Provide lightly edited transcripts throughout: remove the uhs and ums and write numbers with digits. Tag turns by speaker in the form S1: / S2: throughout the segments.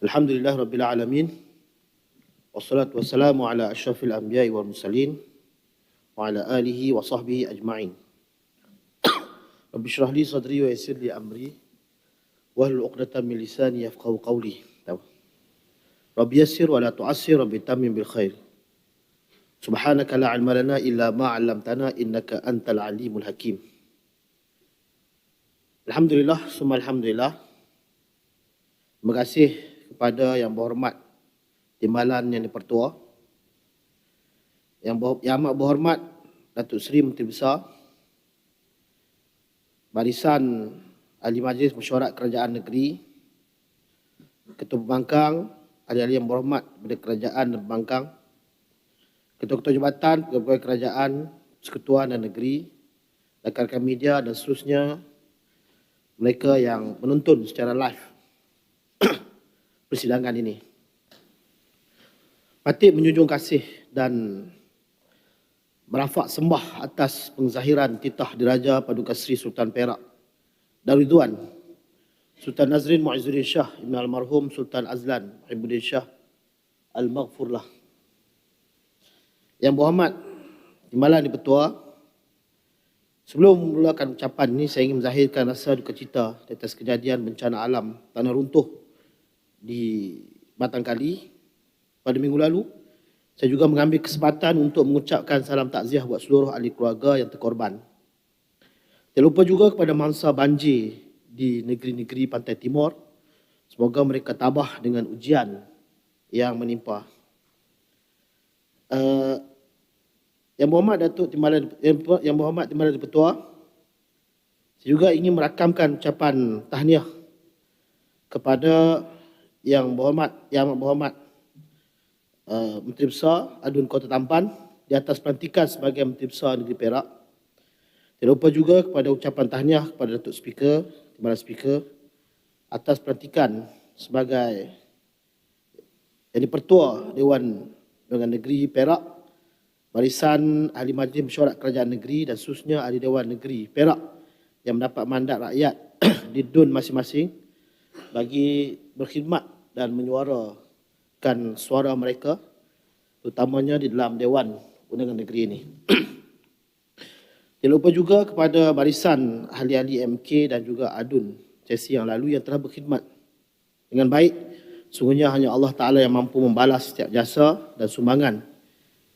S1: Alhamdulillah Rabbil Alamin. Wassalatu wassalamu ala ashrafil anbiya'i wal mursalin wa ala alihi wa sahbihi ajma'in. Rabbi shrah li sadri wa yassir li amri wahlul 'uqdatam min lisani yafqahu qawli. Rabbi yassir wa la tu'assir, Rabbi tammim bil khair. Subhanaka la 'ilma lana illa ma 'allamtana innaka antal alimul hakim. Alhamdulillah, summa alhamdulillah. Terima kasih kepada Yang Berhormat Timbalan Yang Dipertua, Yang Amat Berhormat Datuk Seri Menteri Besar, Barisan Ahli Majlis Mesyuarat Kerajaan Negeri, Ketua Pembangkang, ahli-ahli yang berhormat kepada Kerajaan dan Pembangkang, Ketua-Ketua Jabatan, Pegawai Kerajaan, Persekutuan dan Negeri, rakan-rakan media dan seterusnya, mereka yang menonton secara live persidangan ini. Patut menjunjung kasih dan merafak sembah atas pengzahiran titah Diraja Paduka Seri Sultan Perak Darul Ridwan Sultan Nazrin Muizzuddin Shah Ibn Almarhum Sultan Azlan Muhibbuddin Shah Al-Maghfurlah. Yang Berhormat Timbalan Dipertua, sebelum memulakan ucapan ini, saya ingin menzahirkan rasa duka cita atas kejadian bencana alam tanah runtuh di Batang Kali pada minggu lalu. Saya juga mengambil kesempatan untuk mengucapkan salam takziah buat seluruh ahli keluarga yang terkorban. Tidak lupa juga kepada mangsa banjir di negeri-negeri pantai timur. Semoga mereka tabah dengan ujian yang menimpa. Yang Berhormat Datuk Timbalan, Yang Berhormat Timbalan Dipertua, saya juga ingin merakamkan ucapan tahniah kepada Yang Amat Berhormat Menteri Besar Adun Kota Tampan di atas pelantikan sebagai Menteri Besar Negeri Perak. Tidak lupa juga kepada ucapan tahniah kepada Datuk Speaker, Timbalan Speaker, atas pelantikan sebagai Yang Dipertua Dewan Undangan Negeri Perak, Barisan Ahli Majlis Mesyuarat Kerajaan Negeri dan seterusnya Ahli Dewan Negeri Perak yang mendapat mandat rakyat di DUN masing-masing bagi berkhidmat dan menyuarakan suara mereka, terutamanya di dalam Dewan Undangan Negeri ini. Tidak lupa juga kepada barisan ahli-ahli MK dan juga ADUN sesi yang lalu yang telah berkhidmat dengan baik. Sungguhnya hanya Allah Ta'ala yang mampu membalas setiap jasa dan sumbangan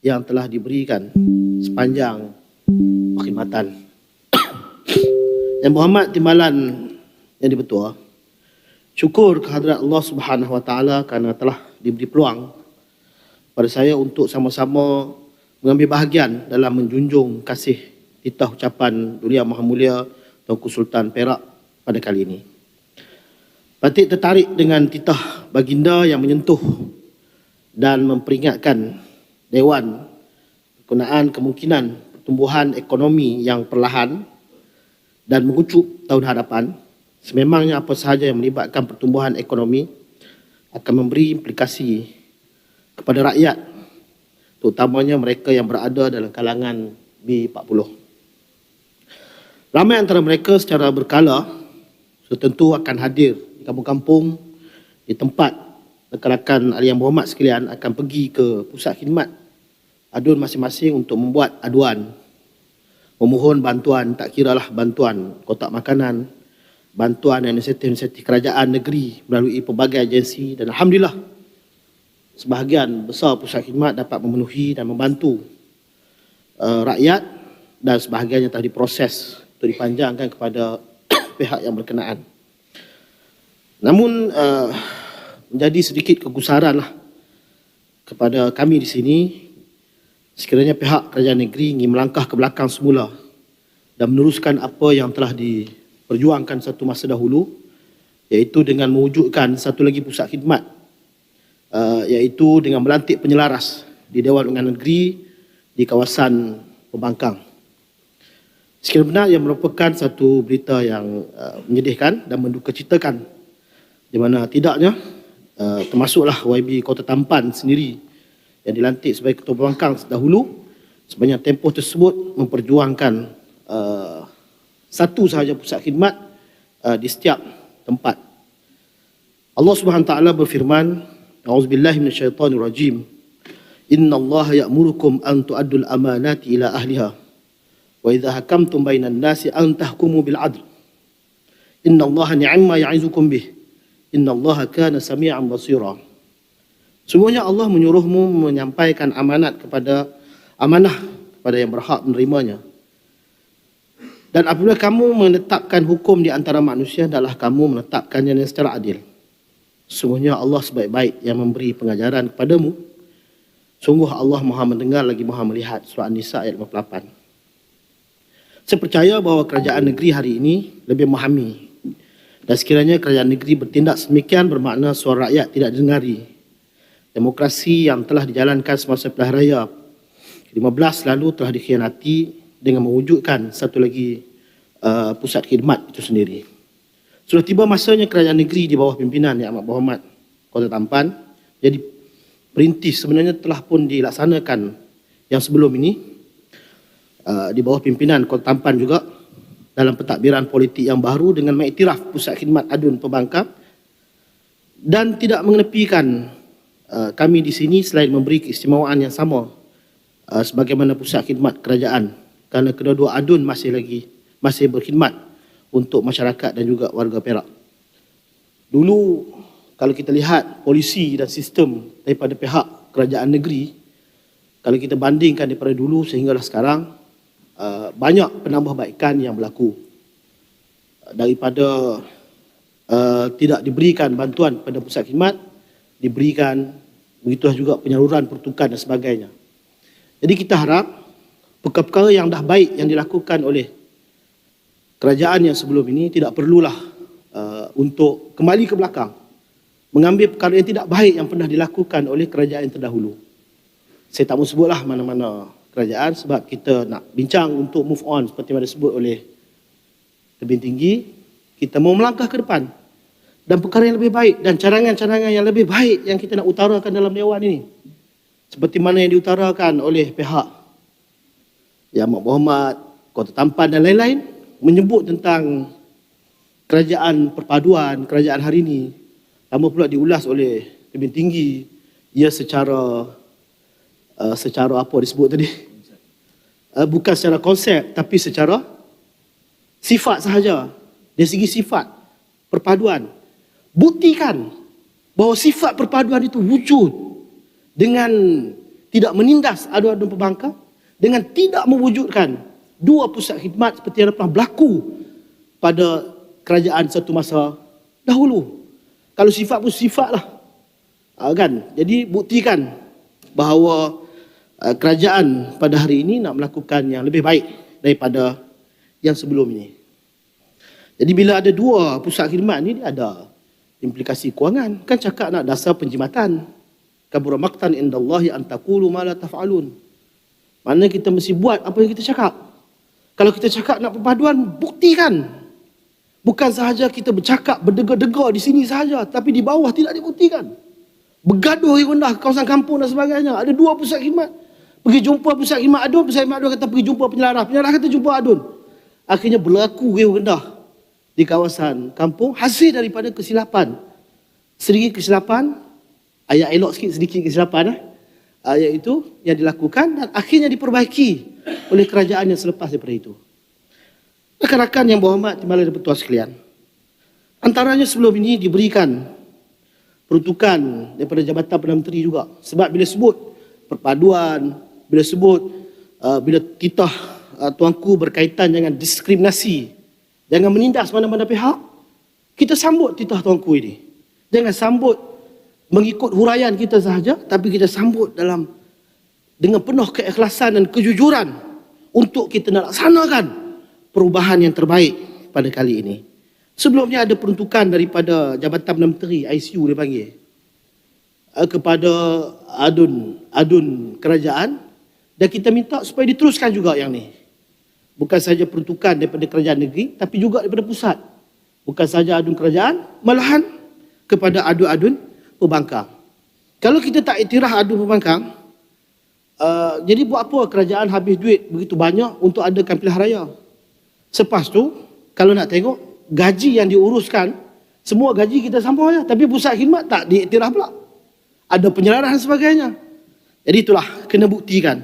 S1: yang telah diberikan sepanjang perkhidmatan. Yang Berhormat Timbalan Yang Dipertua, syukur kehadrat Allah Subhanahu Wa Taala kerana telah diberi peluang pada saya untuk sama-sama mengambil bahagian dalam menjunjung kasih titah ucapan Duli Yang Maha Mulia Tuanku Sultan Perak pada kali ini. Patut tertarik dengan titah baginda yang menyentuh dan memperingatkan Dewan berkenaan kemungkinan pertumbuhan ekonomi yang perlahan dan mengucup tahun hadapan. Sememangnya apa sahaja yang melibatkan pertumbuhan ekonomi akan memberi implikasi kepada rakyat, terutamanya mereka yang berada dalam kalangan B40. Ramai antara mereka secara berkala tentu akan hadir di kampung-kampung, di tempat rakan-rakan ahli yang berhormat sekalian akan pergi ke pusat khidmat ADUN masing-masing untuk membuat aduan, memohon bantuan, tak kiralah bantuan kotak makanan, bantuan dan insentif-insentif kerajaan negeri melalui pelbagai agensi, dan alhamdulillah sebahagian besar pusat khidmat dapat memenuhi dan membantu rakyat, dan sebahagiannya telah diproses untuk dipanjangkan kepada pihak yang berkenaan. Namun menjadi sedikit kegusaranlah kepada kami di sini sekiranya pihak kerajaan negeri ingin melangkah ke belakang semula dan meneruskan apa yang telah diperjuangkan satu masa dahulu, iaitu dengan mewujudkan satu lagi pusat khidmat, iaitu dengan melantik penyelaras di Dewan Undangan Negeri di kawasan Pembangkang. Sekiranya benar yang merupakan satu berita yang menyedihkan dan mendukacitakan, di mana tidaknya termasuklah YB Kota Tampan sendiri yang dilantik sebagai Ketua Pembangkang dahulu, sebanyak tempoh tersebut memperjuangkan satu sahaja pusat khidmat di setiap tempat. Allah Subhanahu wa taala berfirman, A'udzubillahi minasyaitonir rajim. Innallaha ya'murukum an tu'addul amanati ila ahliha wa idza hakamtum bainan nasi an tahkumu bil 'adl. Innallaha ni'ma ya'izukum bih. Innallaha kana sami'an basira. Sungguhnya Allah menyuruhmu menyampaikan amanah kepada yang berhak menerimanya. Dan apabila kamu menetapkan hukum di antara manusia, adalah kamu menetapkannya secara adil. Sungguhnya Allah sebaik-baik yang memberi pengajaran kepadamu. Sungguh Allah Maha mendengar lagi Maha melihat. Surah An-Nisa ayat 58. Saya percaya bahawa kerajaan negeri hari ini lebih memahami. Dan sekiranya kerajaan negeri bertindak sedemikian bermakna suara rakyat tidak didengari. Demokrasi yang telah dijalankan semasa pilihan raya 15 lalu telah dikhianati dengan mewujudkan satu lagi pusat khidmat itu sendiri. Sudah tiba masanya kerajaan negeri di bawah pimpinan Yang Amat Berhormat Kota Tampan. Jadi perintis sebenarnya telah pun dilaksanakan yang sebelum ini di bawah pimpinan Kota Tampan juga dalam pentadbiran politik yang baru dengan mengiktiraf pusat khidmat adun Perbankan dan tidak mengenepikan kami di sini selain memberi keistimewaan yang sama sebagaimana pusat khidmat kerajaan, kerana kedua-dua adun masih berkhidmat untuk masyarakat dan juga warga Perak. Dulu kalau kita lihat polisi dan sistem daripada pihak kerajaan negeri, kalau kita bandingkan daripada dulu sehinggalah sekarang, banyak penambahbaikan yang berlaku. Daripada tidak diberikan bantuan pada pusat khidmat, diberikan, begitulah juga penyaluran pertukan dan sebagainya. Jadi kita harap perkara-perkara yang dah baik yang dilakukan oleh kerajaan yang sebelum ini tidak perlulah untuk kembali ke belakang, mengambil perkara yang tidak baik yang pernah dilakukan oleh kerajaan yang terdahulu. Saya tak mau sebutlah mana-mana kerajaan sebab kita nak bincang untuk move on seperti yang disebut oleh Tebing Tinggi. Kita mau melangkah ke depan dan perkara yang lebih baik dan cadangan-cadangan yang lebih baik yang kita nak utarakan dalam Dewan ini. Seperti mana yang diutarakan oleh pihak Yang Amat Berhormat Kota Tampan dan lain-lain, menyebut tentang kerajaan perpaduan, kerajaan hari ini. Lama pula diulas oleh Tebing Tinggi. Ia secara apa disebut tadi? Bukan secara konsep tapi secara sifat sahaja. Dari segi sifat perpaduan, buktikan bahawa sifat perpaduan itu wujud dengan tidak menindas adun-adun Perbankan, dengan tidak mewujudkan dua pusat khidmat seperti yang pernah berlaku pada kerajaan satu masa dahulu. Kalau sifat pun sifatlah, kan? Jadi buktikan bahawa kerajaan pada hari ini nak melakukan yang lebih baik daripada yang sebelum ini. Jadi bila ada dua pusat khidmat ni, dia ada implikasi kewangan. Kan cakap nak dasar penjimatan. Kabura maqtan indallahi an taqulu ma la taf'alun. Mana kita mesti buat apa yang kita cakap. Kalau kita cakap nak perpaduan, buktikan. Bukan sahaja kita bercakap, berdega-dega di sini sahaja, tapi di bawah tidak dibuktikan. Bergaduh rendah kawasan kampung dan sebagainya. Ada dua pusat khidmat. Pergi jumpa pusat khidmat adun, pusat khidmat adun kata pergi jumpa penyelarah. Penyelarah kata jumpa adun. Akhirnya berlaku rendah di kawasan kampung hasil daripada kesilapan. Sedikit kesilapan, ayat elok sikit sedikit kesilapan ayat itu yang dilakukan dan akhirnya diperbaiki oleh kerajaan yang selepas daripada itu. Rakan-rakan yang berhormat timbalan dan bertuan sekalian, antaranya sebelum ini diberikan peruntukan daripada Jabatan Perdana Menteri juga. Sebab bila sebut perpaduan, bila sebut bila titah tuanku berkaitan dengan diskriminasi, jangan menindas mana-mana pihak, kita sambut titah tuanku ini. Jangan sambut mengikut huraian kita sahaja, tapi kita sambut dengan penuh keikhlasan dan kejujuran untuk kita nak laksanakan perubahan yang terbaik pada kali ini. Sebelumnya ada peruntukan daripada Jabatan Perdana Menteri, ICU dia panggil, kepada adun kerajaan, dan kita minta supaya diteruskan juga yang ni. Bukan saja peruntukan daripada kerajaan negeri, tapi juga daripada pusat. Bukan saja adun kerajaan, malahan kepada adun-adun Perbankan. Kalau kita tak iktiraf adun Perbankan, jadi buat apa kerajaan habis duit begitu banyak untuk adakan pilihan raya? Selepas tu, kalau nak tengok, gaji yang diuruskan Semua gaji kita sama je, tapi pusat khidmat tak diiktiraf pula. Ada penyelarahan dan sebagainya. Jadi itulah kena buktikan.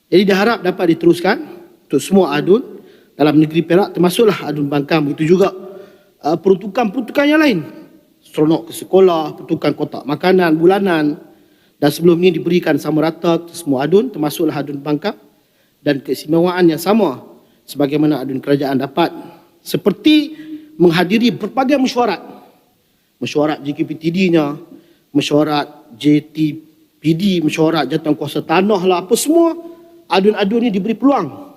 S1: Jadi diharap dapat diteruskan untuk semua adun dalam negeri Perak, termasuklah adun Bangkang. Begitu juga peruntukan-peruntukan yang lain. Seronok ke sekolah, peruntukan kotak makanan bulanan, dan sebelum ini diberikan sama rata ke semua adun, termasuklah adun Bangkang, dan keistimewaan yang sama sebagaimana adun kerajaan dapat, seperti menghadiri berbagai mesyuarat. Mesyuarat JKPTD-nya, mesyuarat JTPD, mesyuarat jawatankuasa tanah lah, apa semua. Adun-adun ni diberi peluang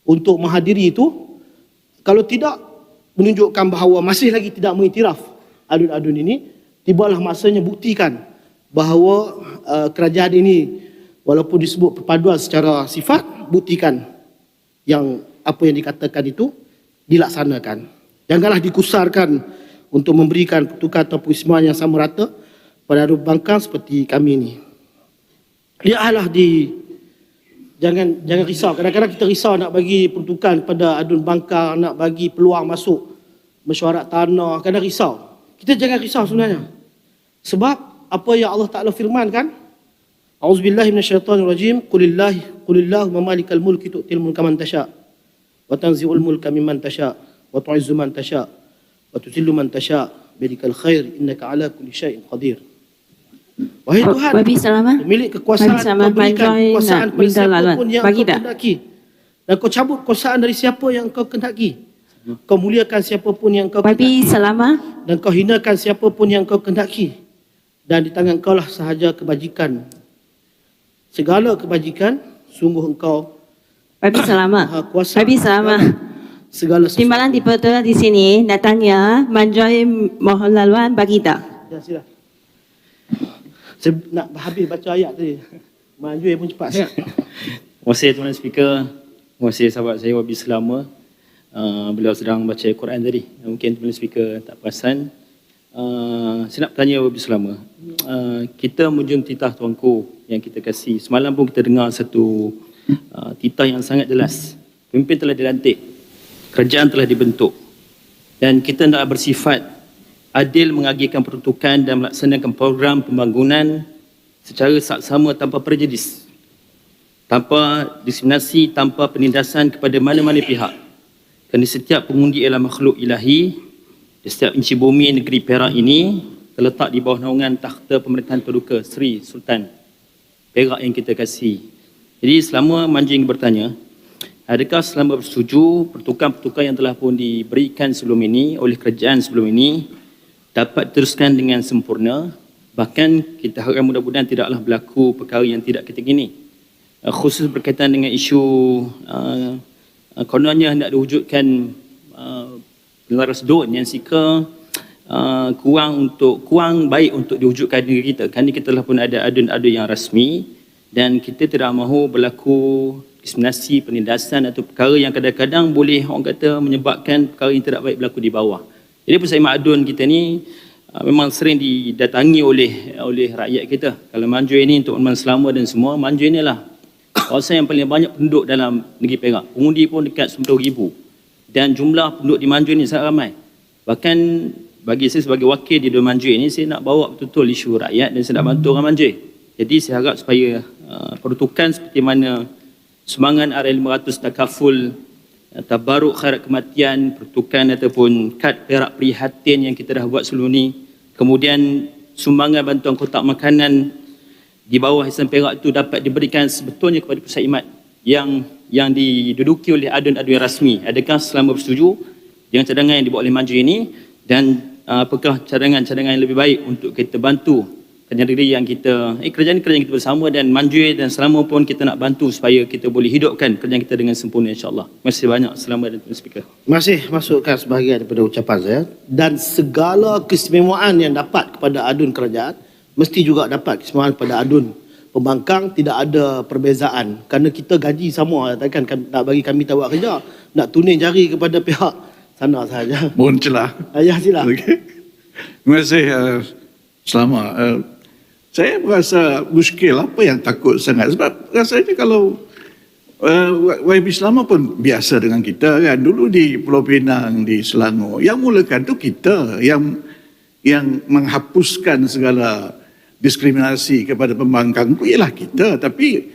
S1: untuk menghadiri itu. Kalau tidak, menunjukkan bahawa masih lagi tidak mengiktiraf adun-adun ini, tibalah masanya buktikan bahawa kerajaan ini walaupun disebut perpaduan secara sifat, buktikan yang apa yang dikatakan itu dilaksanakan. Janganlah dikusarkan untuk memberikan pertukaran atau keistimewaan yang sama rata pada adun Bangkang seperti kami ini. Lihatlah jangan risau. Kadang-kadang kita risau nak bagi peruntukan kepada adun Bangkang, nak bagi peluang masuk mesyuarat tanah, kadang risau. Kita jangan risau sebenarnya. Sebab apa yang Allah Ta'ala firmankan, A'udzubillahi minasyaitonirrajim, Qulillahu malikal mulki tu'til mulka man tasha' wa tanzi'ul mulka mimman tasha' wa tu'izzu man tasha' wa tudhillu man tasha' biyadikal khair innaka ala kulli syai'in qadir. Wahai Tuhan, pemilik kekuasaan, kau berikan kekuasaan pada siapa pun yang kau kehendaki, dan kau cabut kekuasaan dari siapa yang kau kehendaki. Kau muliakan siapa pun yang kau kehendaki, dan kau hinakan siapa pun yang kau kehendaki. Dan di tangan kau lah sahaja kebajikan. Segala kebajikan, sungguh engkau Maha Kuasa. Segala sesuatu.
S2: Timbalan dipertulah di sini, datangnya Manjoy mohon laluan bagi tak?
S1: Ya, sila. Saya nak habis baca ayat tadi. Maju pun cepat.
S3: Ya. Terima kasih Tuan Speaker. Terima kasih sahabat saya Wabi Selama. Beliau sedang baca Al-Quran tadi. Mungkin Tuan Speaker tak perasan. Saya nak bertanya Wabi Selama. Kita munjung titah tuanku yang kita kasih. Semalam pun kita dengar satu titah yang sangat jelas. Pemimpin telah dilantik. Kerajaan telah dibentuk. Dan kita nak bersifat adil mengagihkan peruntukan dan melaksanakan program pembangunan secara saksama tanpa prejudis, tanpa diskriminasi, tanpa penindasan kepada mana-mana pihak. Kerana setiap pengundi ialah makhluk ilahi. Setiap inci bumi negeri Perak ini terletak di bawah naungan takhta pemerintahan Paduka Seri Sultan Perak yang kita kasih. Jadi selama Manju ingin bertanya, adakah selama bersetuju pertukaran-pertukaran yang telah pun diberikan sebelum ini oleh kerajaan sebelum ini dapat diteruskan dengan sempurna, bahkan kita harap mudah-mudahan tidaklah berlaku perkara yang tidak kita ingini. Khusus berkaitan dengan isu kononnya hendak diwujudkan pelaras don yang sika kurang baik untuk diwujudkan negeri kita. Kerana kita telah pun ada adun-adun yang rasmi dan kita tidak mahu berlaku diskriminasi, penindasan atau perkara yang kadang-kadang boleh orang kata menyebabkan perkara yang tidak baik berlaku di bawah. Jadi pusat adun kita ni memang sering didatangi oleh rakyat kita. Kalau Manjoy ni untuk Tuan Selama dan semua, Manjoy ni lah kawasan yang paling banyak penduduk dalam negeri Perak. Pengundi pun dekat 90,000. Dan jumlah penduduk di Manjoy ni sangat ramai. Bahkan bagi saya sebagai wakil di Dua Manjoy ni, saya nak bawa betul-betul isu rakyat dan saya nak bantu orang Manjoy. Jadi saya harap supaya peruntukan seperti mana sumbangan RL500 takaful, tabaruk khairat kematian, pertukan ataupun kad perak prihatin yang kita dah buat sebelum ni, kemudian sumbangan bantuan kotak makanan di bawah Yayasan Perak itu dapat diberikan sebetulnya kepada pusat khidmat yang diduduki oleh adun-adun yang rasmi. Adakah selama bersetuju dengan cadangan yang dibuat oleh Manju ini, dan apakah cadangan-cadangan yang lebih baik untuk kita bantu kerajaan negeri yang kita kerajaan kita bersama, dan Manju dan Selama pun kita nak bantu supaya kita boleh hidupkan kerajaan kita dengan sempurna, insya-Allah. Terima kasih banyak. Selamat dan Tuan Speaker.
S1: Terima kasih, masukkan sebahagian daripada ucapan saya. Dan segala keistimewaan yang dapat kepada adun kerajaan mesti juga dapat keistimewaan kepada adun pembangkang. Tidak ada perbezaan kerana kita gaji sama. Takkan nak bagi kami tak buat kerja, nak tuning jari kepada pihak sana sahaja.
S4: Mohon celah.
S1: Ya, sila.
S4: Okay. Terima kasih. Selamat. Saya merasa muskil, apa yang takut sangat, sebab rasanya kalau YB Selama pun biasa dengan kita kan. Dulu di Pulau Pinang, di Selangor, yang mulakan tu kita, yang yang menghapuskan segala diskriminasi kepada pembangkang itu ialah kita. Tapi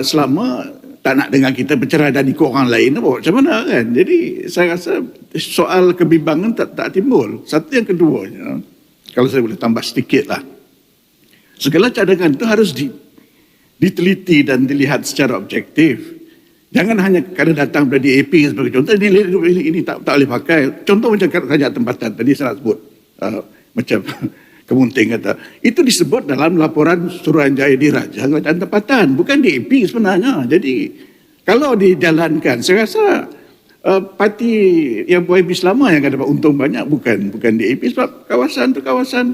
S4: selama tak nak dengar kita bercerai dan ikut orang lain, macam mana kan? Jadi saya rasa soal kebimbangan tak timbul. Satu, yang keduanya, kalau saya boleh tambah sedikit lah, segala cadangan itu harus diteliti dan dilihat secara objektif. Jangan hanya kerana datang dari DAP sebagai contoh, ini tak boleh pakai. Contoh macam kerajaan tempatan, tadi saya nak sebut, macam Kemunting kata, itu disebut dalam laporan Suruhanjaya Diraja Kerajaan Tempatan, bukan DAP sebenarnya. Jadi kalau dijalankan, saya rasa parti yang YB selama yang akan dapat untung banyak, bukan DAP, sebab kawasan tu kawasan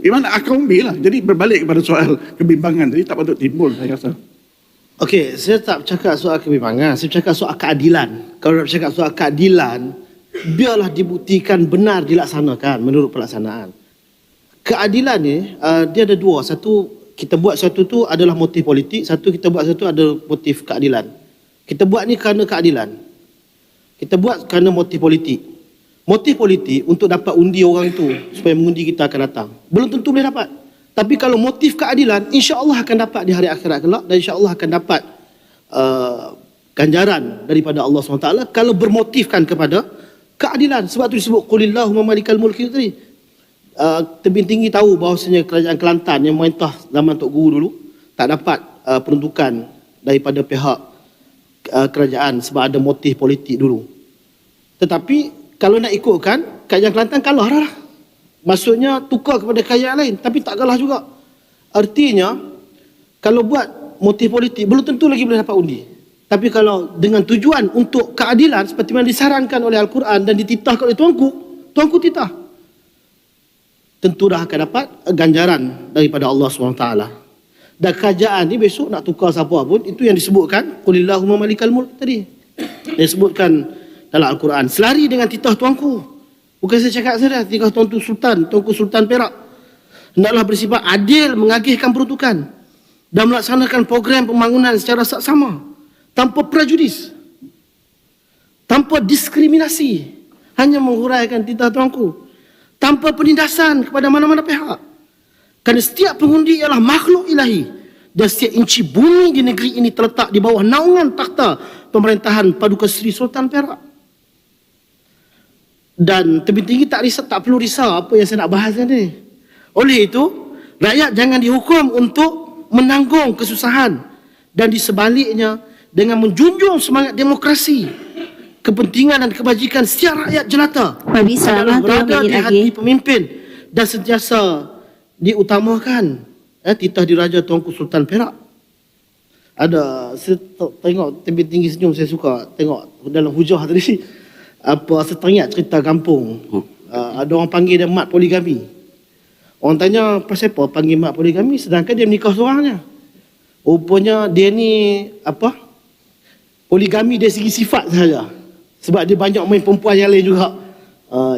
S4: di mana akaumbi lah. Jadi berbalik kepada soal kebimbangan tadi, tak patut timbul saya rasa.
S1: Okey, saya tak bercakap soal kebimbangan, saya bercakap soal keadilan. Kalau nak bercakap soal keadilan, biarlah dibuktikan benar dilaksanakan menurut pelaksanaan. Keadilan ni dia ada dua. Satu, kita buat satu tu adalah motif politik. Satu, kita buat satu ada motif keadilan. Kita buat ni kerana keadilan. Kita buat kerana motif politik. Motif politik untuk dapat undi orang itu supaya mengundi kita akan datang. Belum tentu boleh dapat. Tapi kalau motif keadilan, insya-Allah akan dapat di hari akhirat kelak, dan insya-Allah akan dapat ganjaran daripada Allah SWT kalau bermotifkan kepada keadilan. Sebab tu disebut qulillahumma malikal mulki tadi. Tebing tinggi tahu bahawasanya kerajaan Kelantan yang memerintah zaman Tok Guru dulu tak dapat peruntukan daripada pihak kerajaan sebab ada motif politik dulu. Tetapi kalau nak ikutkan, kerajaan Kelantan kalah lah. Maksudnya tukar kepada kerajaan lain, tapi tak kalah juga. Artinya kalau buat motif politik belum tentu lagi boleh dapat undi. Tapi kalau dengan tujuan untuk keadilan seperti mana disarankan oleh Al-Quran dan dititahkan oleh tuanku titah, tentu dah akan dapat ganjaran daripada Allah SWT. Dan kerajaan ni besok nak tukar siapa pun, itu yang disebutkan qulillahumma malikal mulk tadi, yang disebutkan dalam Al-Quran, selari dengan titah tuanku. Bukan saya cakap saya, titah tuanku Sultan Perak hendaklah bersifat adil, mengagihkan peruntukan dan melaksanakan program pembangunan secara saksama tanpa prejudis, tanpa diskriminasi, hanya menghuraikan titah tuanku, tanpa penindasan kepada mana-mana pihak. Kerana setiap pengundi ialah makhluk ilahi dan setiap inci bumi di negeri ini terletak di bawah naungan takhta pemerintahan Paduka Seri Sultan Perak. Dan tebing tinggi tak perlu risau apa yang saya nak bahas ni. Oleh itu, rakyat jangan dihukum untuk menanggung kesusahan, dan di sebaliknya dengan menjunjung semangat demokrasi, kepentingan dan kebajikan setiap rakyat jelata
S2: YB
S1: adalah
S2: selama 2
S1: berada
S2: minit
S1: di
S2: lagi.
S1: hati pemimpin dan sentiasa diutamakan titah diraja Tuanku Sultan Perak. Ada, saya tengok tebing tinggi senyum, saya suka tengok dalam hujah tadi. Saya teringat cerita kampung. Ada orang panggil dia mat poligami. Orang tanya pasal apa panggil mat poligami sedangkan dia menikah seorang je. Rupanya dia ni poligami dari segi sifat sahaja. Sebab dia banyak main perempuan yang lain juga.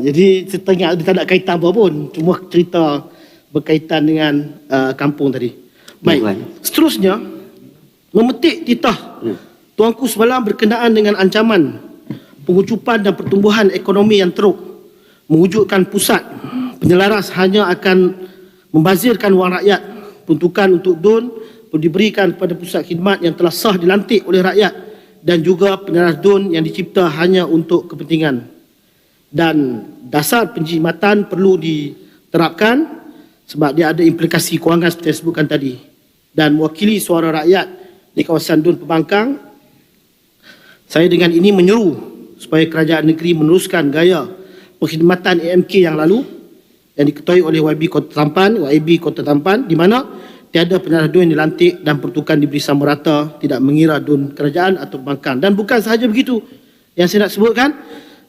S1: Jadi saya teringat dia tak ada kaitan apa pun. Cuma cerita berkaitan dengan kampung tadi. Baik. Seterusnya, memetik titah tuanku semalam berkenaan dengan ancaman pengucupan dan pertumbuhan ekonomi yang teruk, mewujudkan pusat penyelaras hanya akan membazirkan wang rakyat. Peruntukan untuk DUN diberikan kepada pusat khidmat yang telah sah dilantik oleh rakyat, dan juga penyelaras DUN yang dicipta hanya untuk kepentingan. Dan dasar penjimatan perlu diterapkan sebab dia ada implikasi kewangan seperti yang disebutkan tadi. Dan mewakili suara rakyat di kawasan DUN Pembangkang, saya dengan ini menyeru supaya kerajaan negeri meneruskan gaya perkhidmatan AMK yang lalu yang diketuai oleh YB Kota Tampan, di mana tiada penyelaras DUN yang dilantik dan peruntukan diberi sama rata, tidak mengira DUN kerajaan atau pembangkang. Dan bukan sahaja begitu yang saya nak sebutkan,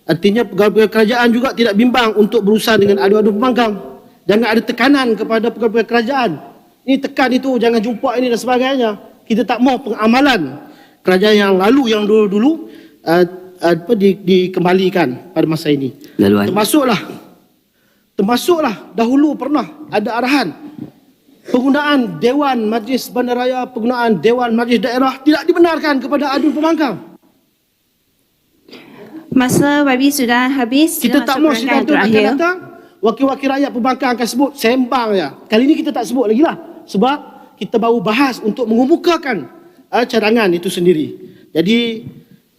S1: artinya pegawai kerajaan juga tidak bimbang untuk berurusan dengan adu-adu pembangkang. Jangan ada tekanan kepada pegawai kerajaan. Ini tekan itu, jangan jumpa ini dan sebagainya. Kita tak mahu pengamalan kerajaan yang lalu, yang dulu-dulu dikembalikan pada masa ini.
S2: Laluan.
S1: Termasuklah dahulu pernah ada arahan penggunaan Dewan Majlis Bandaraya, penggunaan Dewan Majlis Daerah tidak dibenarkan kepada adu pembangkang.
S2: Masa YB sudah habis.
S1: Kita tak mahu sidang itu akan datang wakil-wakil rakyat pembangkang akan sebut sembang ya. Kali ini kita tak sebut lagi lah. Sebab kita baru bahas untuk mengemukakan cadangan itu sendiri. Jadi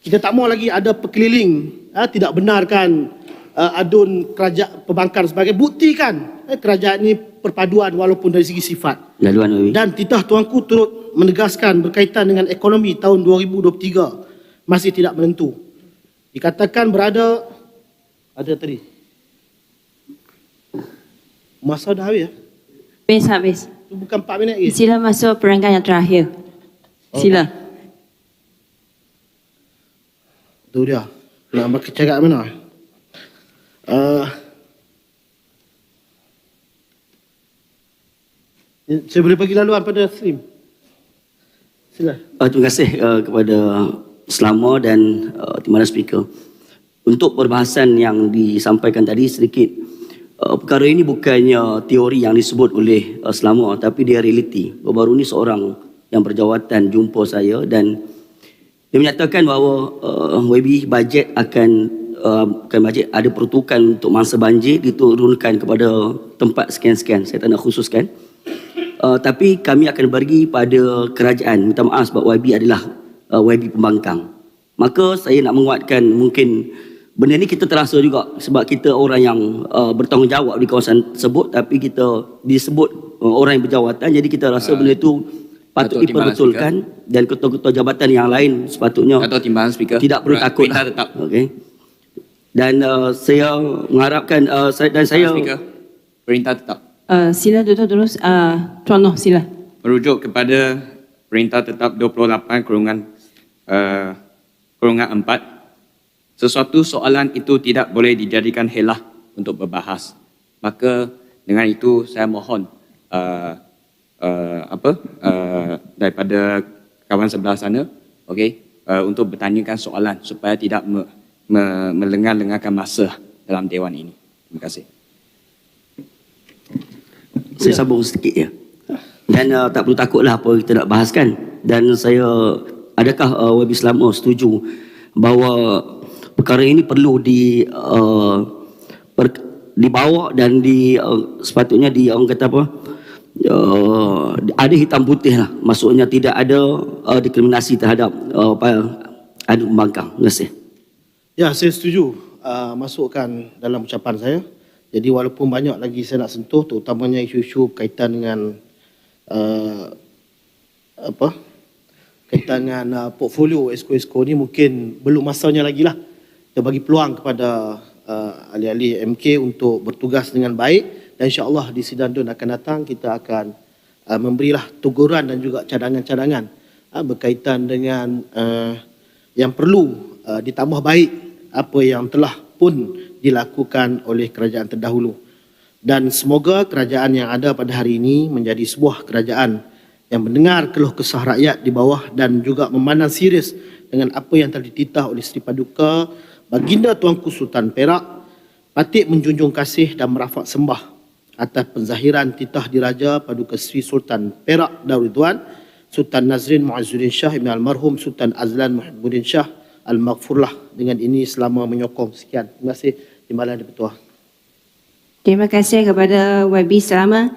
S1: kita tak mahu lagi ada perkeliling tidak benarkan adun kerajaan pembangkang sebagai buktikan kerajaan ini perpaduan walaupun dari segi sifat.
S5: Laluan Wabi.
S1: Dan titah tuanku turut menegaskan berkaitan dengan ekonomi tahun 2023 masih tidak menentu. Dikatakan berada ada tadi. Masa dah habis ya?
S2: Habis.
S1: Itu bukan 4 minit lagi.
S2: Sila masuk perenggan yang terakhir. Sila.
S1: Itu dia. Nak bercakap mana? Saya boleh bagi laluan pada Slim. Sila.
S5: Terima kasih kepada Selama dan Timbalan Speaker. Untuk perbahasan yang disampaikan tadi sedikit, perkara ini bukannya teori yang disebut oleh Selama, tapi dia realiti. Baru-baru ni seorang yang berjawatan jumpa saya dan dia menyatakan bahawa YB bajet bukan bajet, ada peruntukan untuk mangsa banjir diturunkan kepada tempat sekian-sekian. Saya tak nak khususkan. Tapi kami akan bagi pada kerajaan. Minta maaf sebab YB adalah YB pembangkang. Maka saya nak menguatkan mungkin benda ni kita terasa juga sebab kita orang yang bertanggungjawab di kawasan tersebut, tapi kita disebut orang yang berjawatan, jadi kita rasa benda itu patut diperbetulkan dan ketua-ketua jabatan yang lain sepatutnya
S3: Timbalan Speaker,
S5: tidak perlu takut.
S3: perintah tetap.
S5: Okay. Dan saya mengharapkan saya
S3: Speaker, perintah tetap.
S2: Sila duduk dulu. Tuan Noh, sila.
S3: Merujuk kepada perintah tetap 28/4, sesuatu soalan itu tidak boleh dijadikan helah untuk berbahas. Maka dengan itu saya mohon daripada kawan sebelah sana, untuk bertanyakan soalan supaya tidak melengah-lengahkan masa dalam dewan ini. Terima kasih.
S5: Saya sambung sedikit ya. Dan tak perlu takutlah apa kita nak bahaskan. Dan saya, adakah YB Selama setuju bahawa perkara ini perlu dibawa dan sepatutnya orang kata apa, ada hitam putih lah. Maksudnya tidak ada diskriminasi terhadap adun pembangkang. Terima kasih.
S1: Ya, saya setuju masukkan dalam ucapan saya. Jadi walaupun banyak lagi saya nak sentuh, terutamanya isu-isu berkaitan dengan kaitan dengan portfolio esko-esko ni mungkin belum masanya lagi lah. Kita bagi peluang kepada ahli-ahli MK untuk bertugas dengan baik dan insya-Allah di sidang DUN akan datang kita akan memberilah teguran dan juga cadangan-cadangan berkaitan dengan yang perlu ditambah baik apa yang telah pun dilakukan oleh kerajaan terdahulu. Dan semoga kerajaan yang ada pada hari ini menjadi sebuah kerajaan yang mendengar keluh kesah rakyat di bawah dan juga memandang serius dengan apa yang telah dititah oleh Sri Paduka Baginda Tuanku Sultan Perak, patut menjunjung kasih dan merafak sembah atas penzahiran titah diraja Paduka Sri Sultan Perak Darul Ridwan, Sultan Nazrin Muazzuddin Shah Ibn Almarhum Sultan Azlan Muhibbuddin Shah Al-Maghfurlah. Dengan ini Selama menyokong. Sekian. Terima kasih Timbalan dan Ketua.
S2: Terima kasih kepada YB Selama.